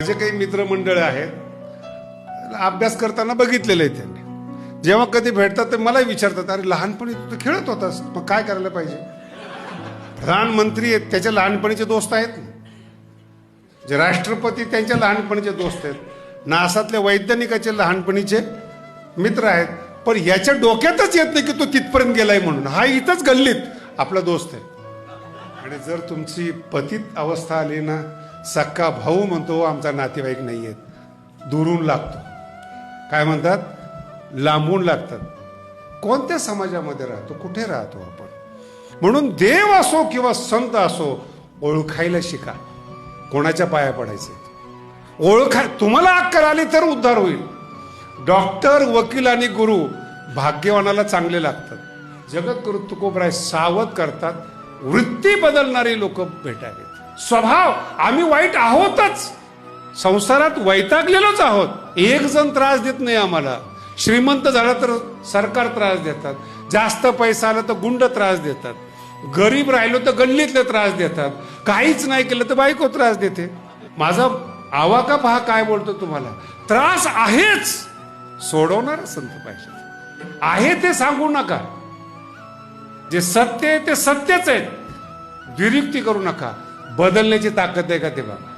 जे काही मित्रमंडळ आहेत अभ्यास करताना बघितलेलं आहे त्यांनी, जेव्हा कधी भेटतात ते मला विचारतात, अरे लहानपणी तू तर खेळत होतास, मग काय करायला पाहिजे? प्रधानमंत्री आहेत त्याच्या लहानपणीचे दोस्त आहेत, जे राष्ट्रपती त्यांच्या लहानपणीचे दोस्त आहेत, नासातल्या वैज्ञानिकाचे लहानपणीचे मित्र आहेत. पण याच्या डोक्यातच येत नाही की तो तिथपर्यंत गेलाय म्हणून. हा इथंच गल्लीत आपला दोस्त आहे. आणि जर तुमची पतित अवस्था आली ना, सक्का भाऊ म्हणतो आमचा नातेवाईक नाही आहेत, दुरून लागतो. काय म्हणतात? लांबून लागतात. कोणत्या समाजामध्ये राहतो, कुठे राहतो आपण? म्हणून देव असो किंवा संत असो, ओळखायला शिका. कोणाच्या पाया पडायचे तुम्हाला अक्कल आली तर उद्धार होईल. डॉक्टर, वकील आणि गुरु भाग्यवानाला चांगले लागतात. जगद्गुरु तुकोबराय सावध करतात, वृत्ती बदलणारी लोक भेटावेत. स्वभाव आम्ही वाईट आहोतच, संसारात वैतागलेलोच आहोत. एक जण त्रास देत नाही आम्हाला. श्रीमंत झाला तर सरकार त्रास देतात, जास्त पैसा आला तर गुंड त्रास देतात, गरीब राहिलो तर गल्लीतले त्रास देतात, काहीच नाही केलं तर बायको त्रास देते. माझा आवाका पहा काय बोलतो तुम्हाला. त्रास आहेच, सोडवणार संत पाहिजे. आहे ते सांगू नका, जे सत्य आहे ते सत्यच आहे. द्विरुक्ती करू नका. बदलण्याची ताकद आहे का ते बघा.